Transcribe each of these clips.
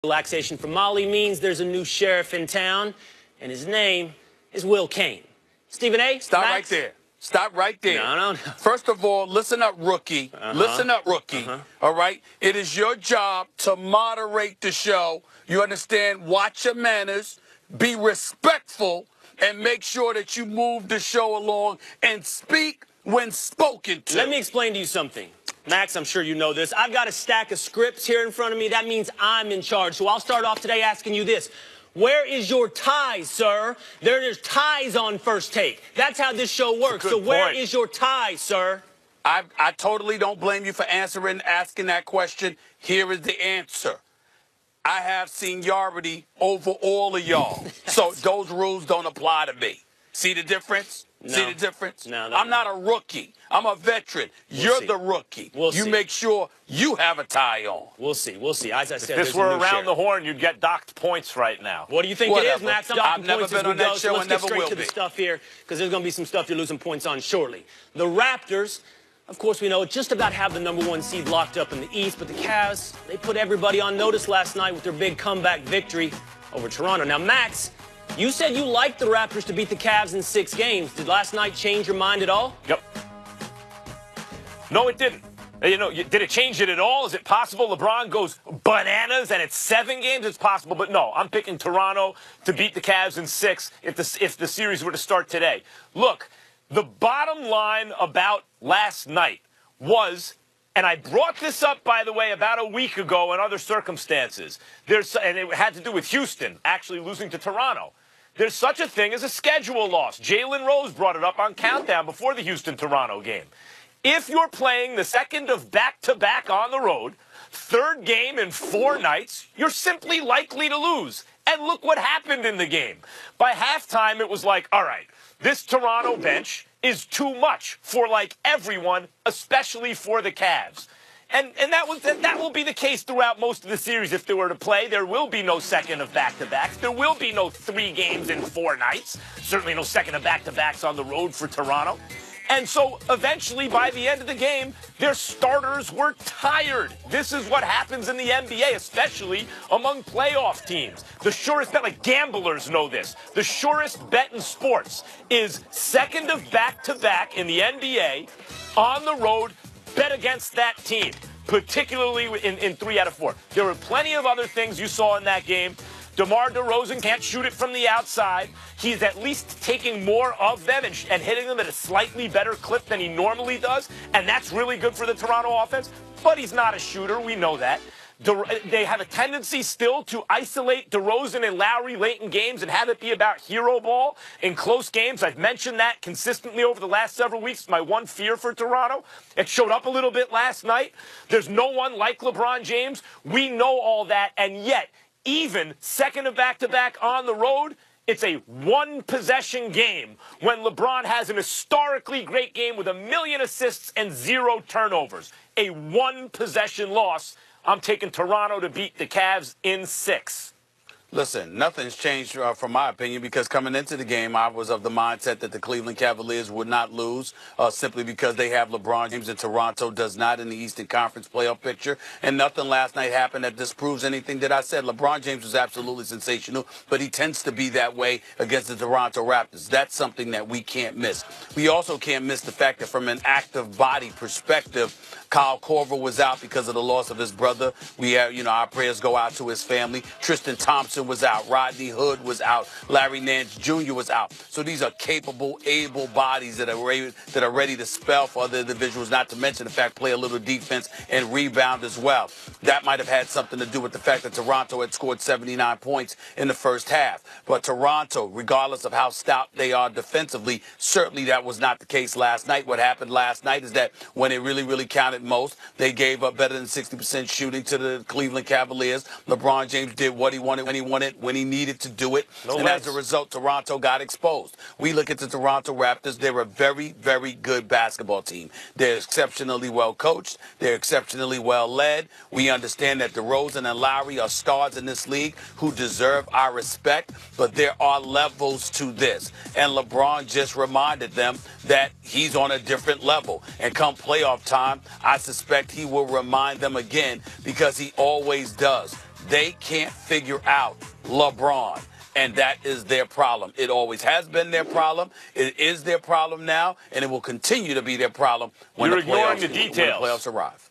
Relaxation from Molly means there's a new sheriff in town, and his name is Will Kane. Stephen A. Stop Max? right there. Stop right there. No. First of all, listen up, rookie. Listen up, rookie. All right? It is your job to moderate the show. You understand? Watch your manners. Be respectful. And make sure that you move the show along and speak when spoken to. Let me explain to you something. Max, I'm sure you know this. I've got a stack of scripts here in front of me. That means I'm in charge. So I'll start off today asking you this. Where is your tie, sir? There's ties on First Take. That's how this show works. So where is your tie, sir? I totally don't blame you for asking that question. Here is the answer. I have seniority over all of y'all. So those rules don't apply to me. See the difference? No. See the difference? No, I'm not a rookie. I'm a veteran. You're the rookie. You make sure you have a tie on. We'll see. As I said, if this were around the horn, you'd get docked points right now. What do you think it is, Max? I've never been on that show and never will be. Let's get straight to the stuff here, because there's going to be some stuff you're losing points on shortly. The Raptors, of course, we know just about have the #1 seed locked up in the East, but the Cavs, they put everybody on notice last night with their big comeback victory over Toronto. Now, Max, you said you liked the Raptors to beat the Cavs in 6 games. Did last night change your mind at all? Yep. No, it didn't. You know, did it change it at all? Is it possible LeBron goes bananas and it's 7 games? It's possible, but no. I'm picking Toronto to beat the Cavs in 6 if the series were to start today. Look, the bottom line about last night was, and I brought this up, by the way, about a week ago in other circumstances. And it had to do with Houston actually losing to Toronto. There's such a thing as a schedule loss. Jalen Rose brought it up on Countdown before the Houston-Toronto game. If you're playing the second of back-to-back on the road, 3rd game in 4 nights, you're simply likely to lose. And look what happened in the game. By halftime, it was like, all right, this Toronto bench is too much for, like, everyone, especially for the Cavs. And that will be the case throughout most of the series if they were to play. There will be no second of back-to-backs. There will be no 3 games in 4 nights. Certainly no second of back-to-backs on the road for Toronto. And so eventually, by the end of the game, their starters were tired. This is what happens in the NBA, especially among playoff teams. The surest bet, like gamblers know this, the surest bet in sports is second of back-to-back in the NBA on the road, bet against that team, particularly in 3 out of 4. There were plenty of other things you saw in that game. DeMar DeRozan can't shoot it from the outside. He's at least taking more of them and hitting them at a slightly better clip than he normally does, and that's really good for the Toronto offense. But he's not a shooter. We know that. They have a tendency still to isolate DeRozan and Lowry late in games and have it be about hero ball in close games. I've mentioned that consistently over the last several weeks. My one fear for Toronto. It showed up a little bit last night. There's no one like LeBron James. We know all that, and yet, even second of back-to-back on the road, it's a 1-possession game when LeBron has an historically great game with 1 million assists and 0 turnovers. A 1-possession loss. I'm taking Toronto to beat the Cavs in 6. Listen, nothing's changed from my opinion, because coming into the game, I was of the mindset that the Cleveland Cavaliers would not lose simply because they have LeBron James, and Toronto does not in the Eastern Conference playoff picture. And nothing last night happened that disproves anything that I said. LeBron James was absolutely sensational, but he tends to be that way against the Toronto Raptors. That's something that we can't miss. We also can't miss the fact that from an active body perspective, Kyle Korver was out because of the loss of his brother. We have, our prayers go out to his family. Tristan Thompson was out. Rodney Hood was out. Larry Nance Jr. was out. So these are capable, able bodies that are ready to spell for other individuals, not to mention the fact play a little defense and rebound as well. That might have had something to do with the fact that Toronto had scored 79 points in the first half. But Toronto, regardless of how stout they are defensively, certainly that was not the case last night. What happened last night is that when it really, really counted most, they gave up better than 60% shooting to the Cleveland Cavaliers. LeBron James did what he wanted when he needed to do it. As a result, Toronto got exposed. We look at the Toronto Raptors. They're a very, very good basketball team. They're exceptionally well coached. They're exceptionally well led. We understand that DeRozan and Lowry are stars in this league who deserve our respect, but there are levels to this. And LeBron just reminded them that he's on a different level. And come playoff time, I suspect he will remind them again, because he always does. They can't figure out LeBron. And that is their problem. It always has been their problem. It is their problem now, and it will continue to be their problem when You're the ignoring playoffs, the details. When the playoffs arrive.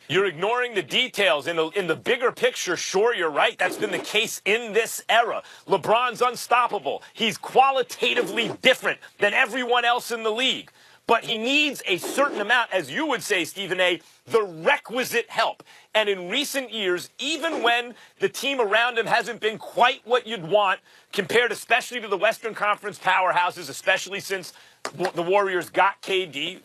You're ignoring the details. In the bigger picture, sure, you're right. That's been the case in this era. LeBron's unstoppable. He's qualitatively different than everyone else in the league. But he needs a certain amount, as you would say, Stephen A., the requisite help. And in recent years, even when the team around him hasn't been quite what you'd want, compared especially to the Western Conference powerhouses, especially since the Warriors got KD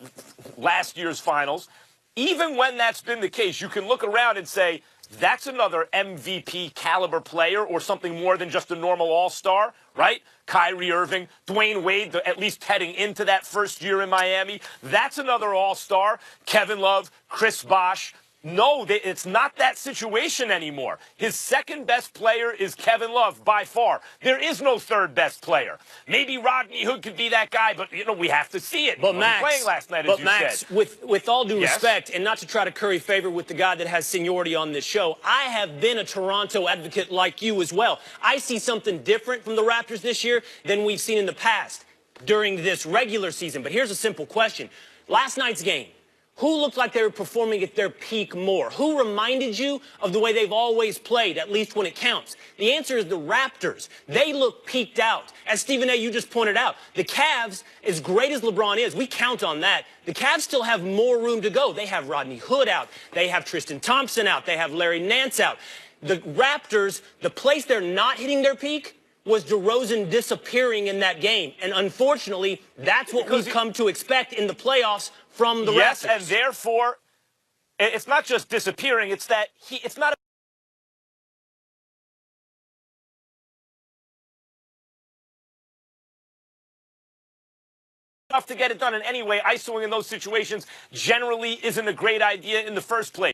last year's finals, even when that's been the case, you can look around and say, that's another MVP caliber player or something more than just a normal all-star, right? Kyrie Irving, Dwayne Wade, at least heading into that first year in Miami. That's another all-star. Kevin Love, Chris Bosh. No, it's not that situation anymore. His second best player is Kevin Love by far. There is no third best player. Maybe Rodney Hood could be that guy, but we have to see it. But he Max, playing last night, as you Max, said. with all due Yes? respect, and not to try to curry favor with the guy that has seniority on this show, I have been a Toronto advocate like you as well. I see something different from the Raptors this year than we've seen in the past during this regular season. But here's a simple question. Last night's game, who looked like they were performing at their peak more? Who reminded you of the way they've always played, at least when it counts? The answer is the Raptors. They look peaked out. As Stephen A., you just pointed out, the Cavs, as great as LeBron is, we count on that. The Cavs still have more room to go. They have Rodney Hood out. They have Tristan Thompson out. They have Larry Nance out. The Raptors, the place they're not hitting their peak was DeRozan disappearing in that game. And unfortunately, that's what we've come to expect in the playoffs from the Raptors. Yes, and therefore, it's not just disappearing, it's that it's not enough to get it done in any way. Isoing in those situations generally isn't a great idea in the first place.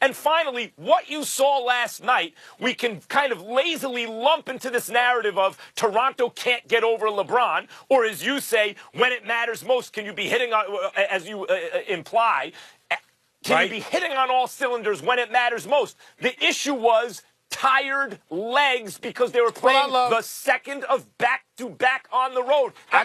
And finally, what you saw last night, we can kind of lazily lump into this narrative of Toronto can't get over LeBron, or as you say, when it matters most, can you be hitting on, as you imply, can you be hitting on all cylinders when it matters most? The issue was tired legs because they were playing the second of back-to-back on the road. I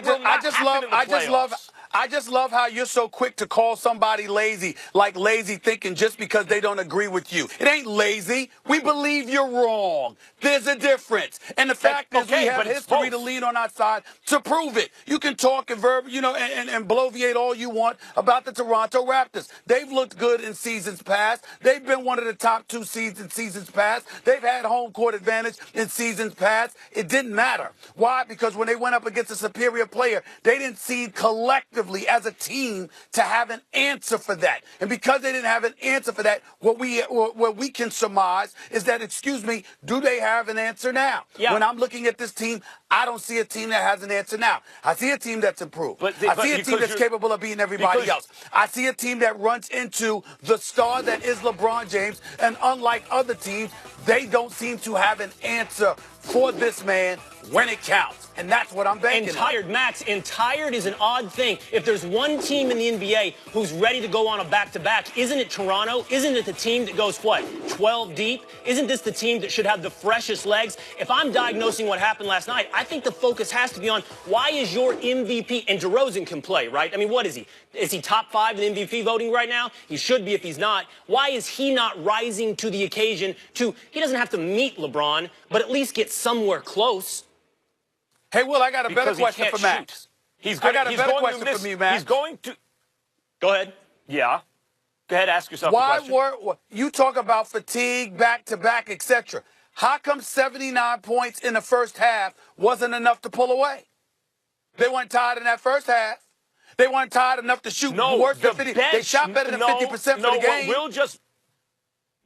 just love how you're so quick to call somebody lazy, like lazy thinking just because they don't agree with you. It ain't lazy. We believe you're wrong. There's a difference. And the fact is we have history to lean on our side to prove it. You can talk and and bloviate all you want about the Toronto Raptors. They've looked good in seasons past. They've been one of the top 2 seeds in seasons past. They've had home court advantage in seasons past. It didn't matter. Why? Because when they went up against a superior player, they didn't seed collectively as a team to have an answer for that. And because they didn't have an answer for that, what we can surmise is that, do they have an answer now? Yeah. When I'm looking at this team, I don't see a team that has an answer now. I see a team that's improved. I see a team that's capable of beating everybody else. I see a team that runs into the star that is LeBron James, and unlike other teams, they don't seem to have an answer for this man when it counts. And that's what I'm banking on. Tired, Max, and tired is an odd thing. If there's one team in the NBA who's ready to go on a back-to-back, isn't it Toronto? Isn't it the team that goes, 12 deep? Isn't this the team that should have the freshest legs? If I'm diagnosing what happened last night, I think the focus has to be on why is your MVP, and DeRozan can play, right? I mean, what is he? Is he top 5 in MVP voting right now? He should be if he's not. Why is he not rising to the occasion he doesn't have to meet LeBron, but at least get somewhere close? Hey, Will, I got a better question for Max. I got a better question for me, Max. He's going to... Go ahead. Yeah. Go ahead, ask yourself a question. You talk about fatigue, back-to-back, etc. How come 79 points in the first half wasn't enough to pull away? They weren't tired in that first half. They weren't tired enough to shoot worse than 50. They shot better than 50% for the game.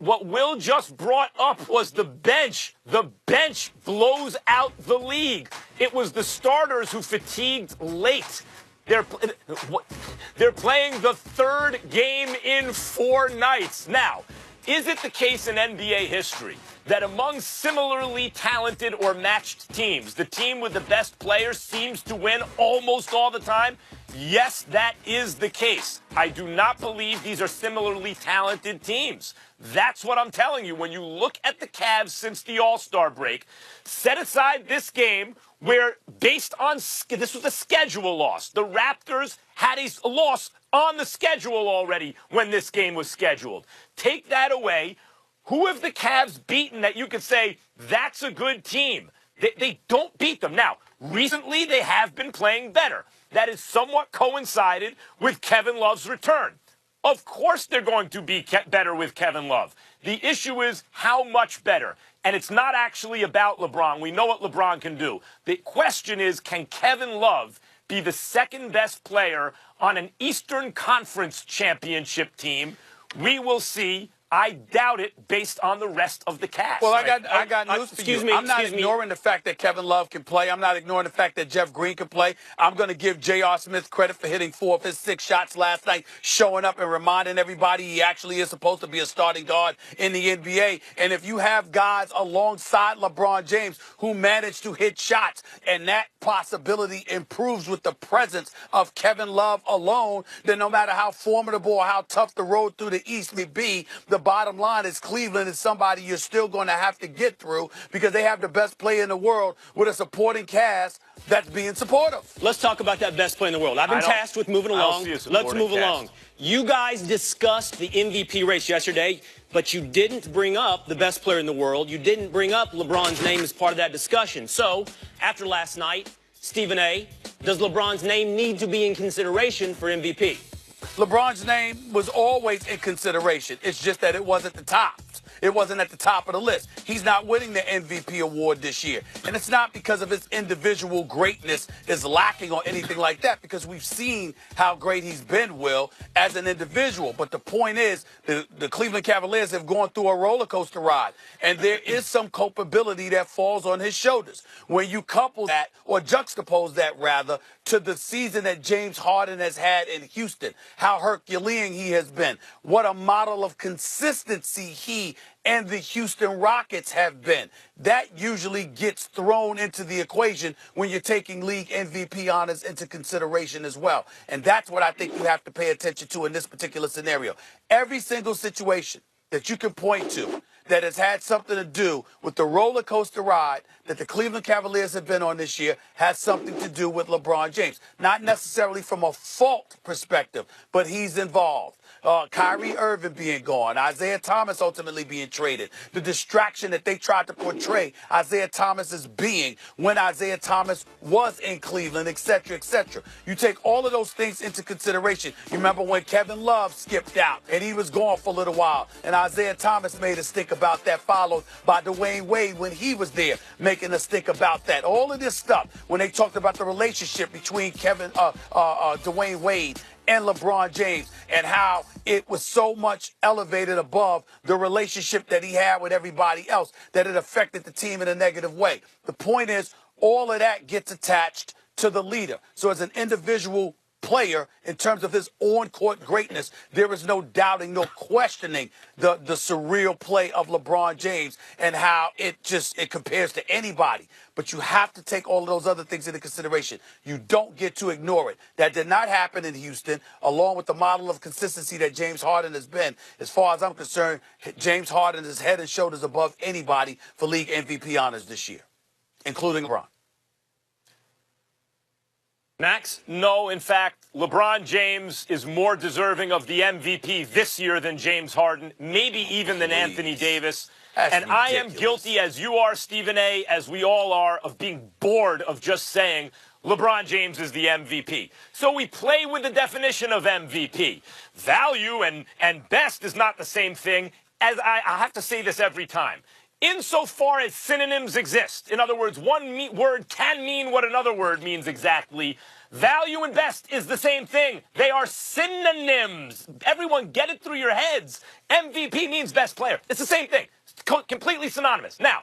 What Will just brought up was the bench. The bench blows out the league. It was the starters who fatigued late. They're playing the third game in 4 nights. Now, Is it the case in NBA history that among similarly talented or matched teams, the team with the best players seems to win almost all the time? Yes, that is the case. I do not believe these are similarly talented teams. That's what I'm telling you. When you look at the Cavs since the All-Star break, set aside this game where, based on this was a schedule loss. The Raptors had a loss on the schedule already when this game was scheduled. Take that away. Who have the Cavs beaten that you could say, that's a good team? They don't beat them. Now, recently they have been playing better. That is somewhat coincided with Kevin Love's return. Of course they're going to be better with Kevin Love. The issue is how much better. And it's not actually about LeBron. We know what LeBron can do. The question is, can Kevin Love be the second best player on an Eastern Conference championship team? We will see. I doubt it based on the rest of the cast. Well, I got news for you. I'm not ignoring the fact that Kevin Love can play. I'm not ignoring the fact that Jeff Green can play. I'm going to give J.R. Smith credit for hitting 4 of his 6 shots last night, showing up and reminding everybody he actually is supposed to be a starting guard in the NBA. And if you have guys alongside LeBron James who manage to hit shots, and that possibility improves with the presence of Kevin Love alone, then no matter how formidable or how tough the road through the East may be, the bottom line is Cleveland is somebody you're still going to have to get through because they have the best player in the world with a supporting cast that's being supportive. Let's talk about that best player in the world. I've been tasked with moving along. Let's move along. You guys discussed the MVP race yesterday, but you didn't bring up the best player in the world. You didn't bring up LeBron's name as part of that discussion. So, after last night, Stephen A., does LeBron's name need to be in consideration for MVP? LeBron's name was always in consideration. It's just that it wasn't the top. It wasn't at the top of the list. He's not winning the MVP award this year. And it's not because of his individual greatness is lacking or anything like that, because we've seen how great he's been, Will, as an individual. But the point is, the Cleveland Cavaliers have gone through a roller coaster ride, and there is some culpability that falls on his shoulders. When you couple that, or juxtapose that rather, to the season that James Harden has had in Houston, how Herculean he has been, what a model of consistency he and the Houston Rockets have been. That usually gets thrown into the equation when you're taking league MVP honors into consideration as well. And that's what I think you have to pay attention to in this particular scenario. Every single situation that you can point to that has had something to do with the roller coaster ride that the Cleveland Cavaliers have been on this year has something to do with LeBron James. Not necessarily from a fault perspective, but he's involved. Kyrie Irving being gone, Isaiah Thomas ultimately being traded, the distraction that they tried to portray Isaiah Thomas as being when Isaiah Thomas was in Cleveland, etc., etc. You take all of those things into consideration. You remember when Kevin Love skipped out and he was gone for a little while, and Isaiah Thomas made us think about that, followed by Dwayne Wade when he was there, making us think about that. All of this stuff, when they talked about the relationship between Dwayne Wade and LeBron James, and how it was so much elevated above the relationship that he had with everybody else that it affected the team in a negative way. The point is, all of that gets attached to the leader. So as an individual player, in terms of his on-court greatness, there is no doubting, no questioning the surreal play of LeBron James and how it compares to anybody. But you have to take all of those other things into consideration. You don't get to ignore it. That did not happen in Houston, along with the model of consistency that James Harden has been. As far as I'm concerned, James Harden is head and shoulders above anybody for league MVP honors this year, including LeBron. Max? No, in fact, LeBron James is more deserving of the MVP this year than James Harden, maybe even than Anthony Davis. And I am guilty, as you are, Stephen A., as we all are, of being bored of just saying LeBron James is the MVP. So we play with the definition of MVP. Value and best is not the same thing, as I have to say this every time. Insofar as synonyms exist, in other words, one word can mean what another word means exactly, value and best is the same thing. They are synonyms. Everyone get it through your heads. MVP means best player. It's the same thing. It's completely synonymous. Now,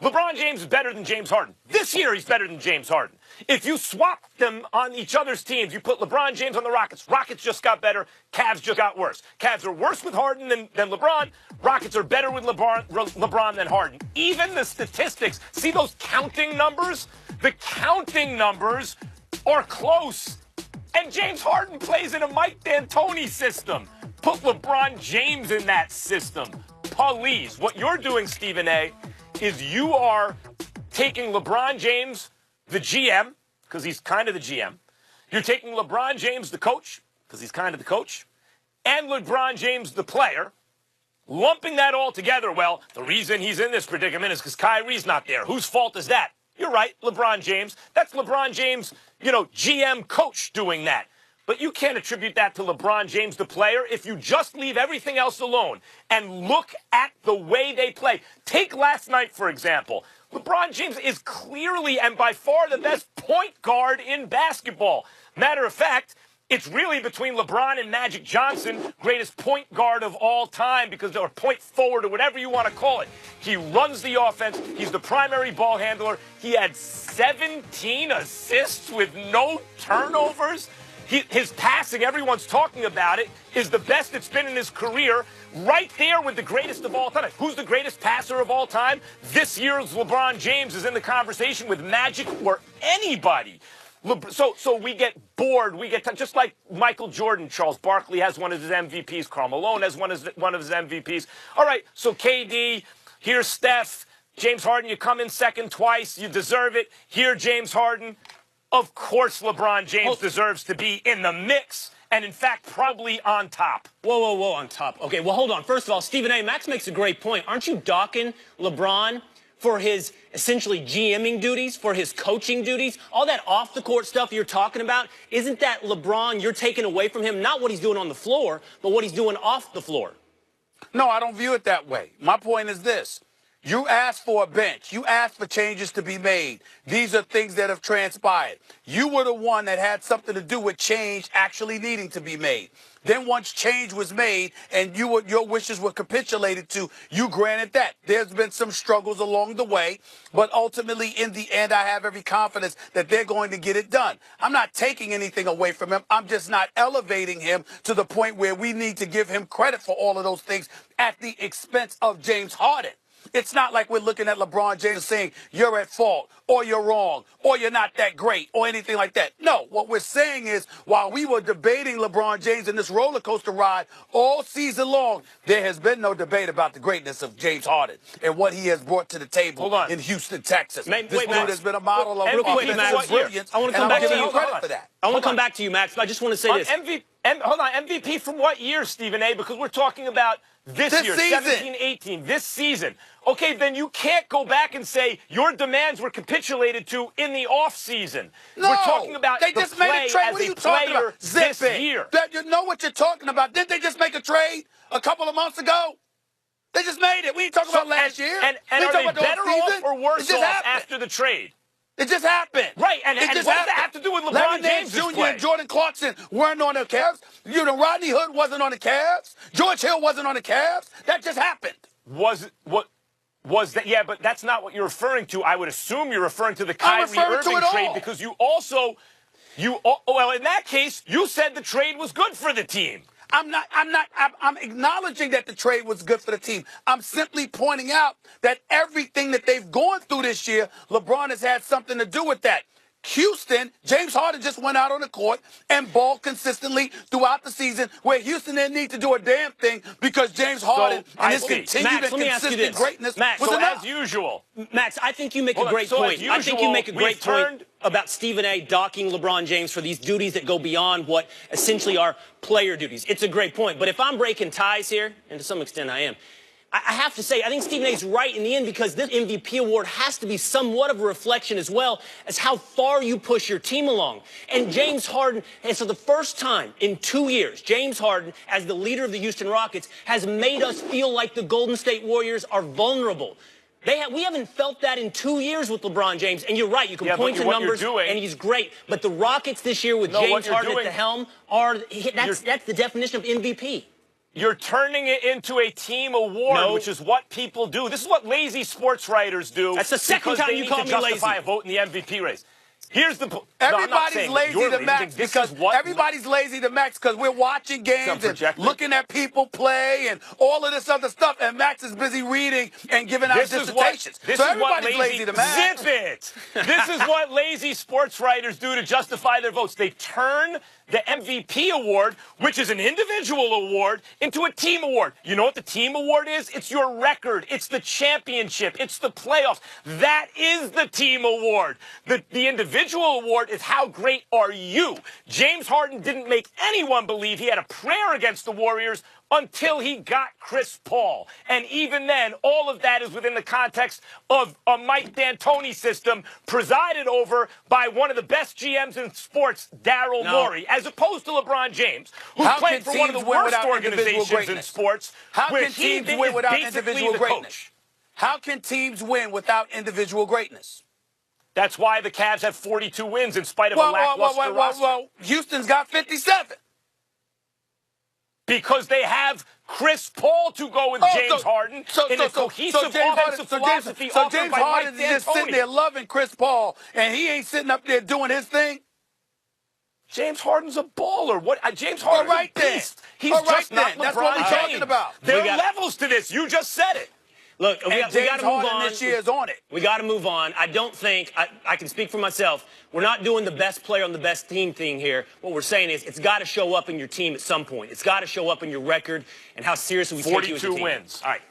LeBron James is better than James Harden. This year, he's better than James Harden. If you swap them on each other's teams, you put LeBron James on the Rockets. Rockets just got better. Cavs just got worse. Cavs are worse with Harden than LeBron. Rockets are better with LeBron than Harden. Even the statistics, see those counting numbers? The counting numbers are close. And James Harden plays in a Mike D'Antoni system. Put LeBron James in that system. Please. What you're doing, Stephen A., is you are taking LeBron James, the GM, because he's kind of the GM. You're taking LeBron James, the coach, because he's kind of the coach, and LeBron James, the player, lumping that all together. Well, the reason he's in this predicament is because Kyrie's not there. Whose fault is that? You're right, LeBron James. That's LeBron James, GM coach doing that. But you can't attribute that to LeBron James, the player, if you just leave everything else alone and look at the way they play. Take last night, for example. LeBron James is clearly and by far the best point guard in basketball. Matter of fact, it's really between LeBron and Magic Johnson, greatest point guard of all time, because they're point forward or whatever you want to call it. He runs the offense. He's the primary ball handler. He had 17 assists with no turnovers. His passing, everyone's talking about it, is the best it's been in his career, right there with the greatest of all time. Who's the greatest passer of all time? This year's LeBron James is in the conversation with Magic or anybody. So we get bored. We get just like Michael Jordan. Charles Barkley has one of his MVPs. Karl Malone has one of his MVPs. All right, so KD, here's Steph. James Harden, you come in second twice. You deserve it. Here, James Harden. Of course, LeBron James deserves to be in the mix, and in fact, probably on top. Whoa, on top. Okay, well, hold on. First of all, Stephen A., Max makes a great point. Aren't you docking LeBron for his essentially GMing duties, for his coaching duties? All that off-the-court stuff you're talking about, isn't that LeBron you're taking away from him? Not what he's doing on the floor, but what he's doing off the floor. No, I don't view it that way. My point is this. You asked for a bench. You asked for changes to be made. These are things that have transpired. You were the one that had something to do with change actually needing to be made. Then once change was made and your wishes were capitulated to, you granted that. There's been some struggles along the way, but ultimately in the end, I have every confidence that they're going to get it done. I'm not taking anything away from him. I'm just not elevating him to the point where we need to give him credit for all of those things at the expense of James Harden. It's not like we're looking at LeBron James saying you're at fault or you're wrong or you're not that great or anything like that. No, what we're saying is while we were debating LeBron James in this roller coaster ride all season long, there has been no debate about the greatness of James Harden and what he has brought to the table in Houston, Texas. This dude has been a model of brilliance. I want to come back to you. Credit for that. I want to come back to you, Max, but I just want to say this. Hold on, MVP from what year, Stephen A.? Because we're talking about this year, season. 17-18, this season. Okay, then you can't go back and say your demands were capitulated to in the offseason. No, we're talking about they just made a trade. What are you talking about? This year. You know what you're talking about. Didn't they just make a trade a couple of months ago? They just made it. We ain't talking about last year. And are they better off or worse off after the trade? It just happened. Right, and what does that have to do with LeBron James' Jr. play? and Jordan Clarkson weren't on the Cavs. Rodney Hood wasn't on the Cavs. George Hill wasn't on the Cavs. That just happened. Was that? Yeah, but that's not what you're referring to. I would assume you're referring to the Kyrie Irving trade because well, in that case, you said the trade was good for the team. I'm acknowledging that the trade was good for the team. I'm simply pointing out that everything that they've gone through this year, LeBron has had something to do with that. Houston, James Harden just went out on the court and balled consistently throughout the season where Houston didn't need to do a damn thing because James Harden and his continued and consistent greatness was enough. As usual. Max, I think you make a great point. I think you make a great point about Stephen A. docking LeBron James for these duties that go beyond what essentially are player duties. It's a great point. But if I'm breaking ties here, and to some extent I am, I have to say, I think Stephen A's right in the end because this MVP award has to be somewhat of a reflection as well as how far you push your team along. And James Harden, and so the first time in 2 years, James Harden, as the leader of the Houston Rockets, has made us feel like the Golden State Warriors are vulnerable. We haven't felt that in 2 years with LeBron James. And you're right, you can point to numbers, and he's great. But the Rockets this year with James Harden at the helm, that's the definition of MVP. You're turning it into a team award, No. which is what people do. This is what lazy sports writers do. That's the second because time they you need called to me justify lazy. a vote in the MVP race. Here's the Everybody's lazy to max because everybody's lazy to max because we're watching games and looking at people play and all of this other stuff, and Max is busy reading and giving out dissertations. This so is what everybody's lazy to max. Zip it. This is what lazy sports writers do to justify their votes. They turn the MVP award, which is an individual award, into a team award. You know what the team award is? It's your record. It's the championship. It's the playoffs. That is the team award. The individual award is how great are you? James Harden didn't make anyone believe he had a prayer against the Warriors until he got Chris Paul. And even then, all of that is within the context of a Mike D'Antoni system presided over by one of the best GMs in sports, Daryl Morey, as opposed to LeBron James, who played for one of the worst organizations in sports. How can teams win without individual greatness? How can teams win without individual greatness? That's why the Cavs have 42 wins in spite of a lackluster roster. Well, Houston's got 57. Because they have Chris Paul to go with James Harden in a cohesive offensive philosophy so offered James by Harden Mike is just sitting D'Antoni. there loving Chris Paul, and he ain't sitting up there doing his thing? James Harden's a baller. What? James Harden's a beast. He's just not LeBron That's what we're James. talking about. There are levels to this. You just said it. Look, we got to move on. This year is on it. We got to move on. I don't think I can speak for myself. We're not doing the best player on the best team thing here. What we're saying is it's got to show up in your team at some point. It's got to show up in your record and how seriously we take you as a team. 42 wins. All right,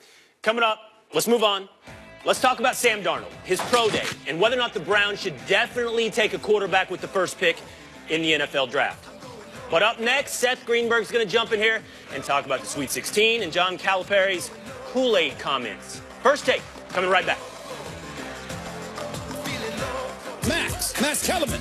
coming up, let's move on. Let's talk about Sam Darnold, his pro day, and whether or not the Browns should definitely take a quarterback with the first pick in the NFL draft. But up next, Seth Greenberg's going to jump in here and talk about the Sweet 16 and John Calipari's Kool-Aid comments. First take, coming right back. Max Kellerman.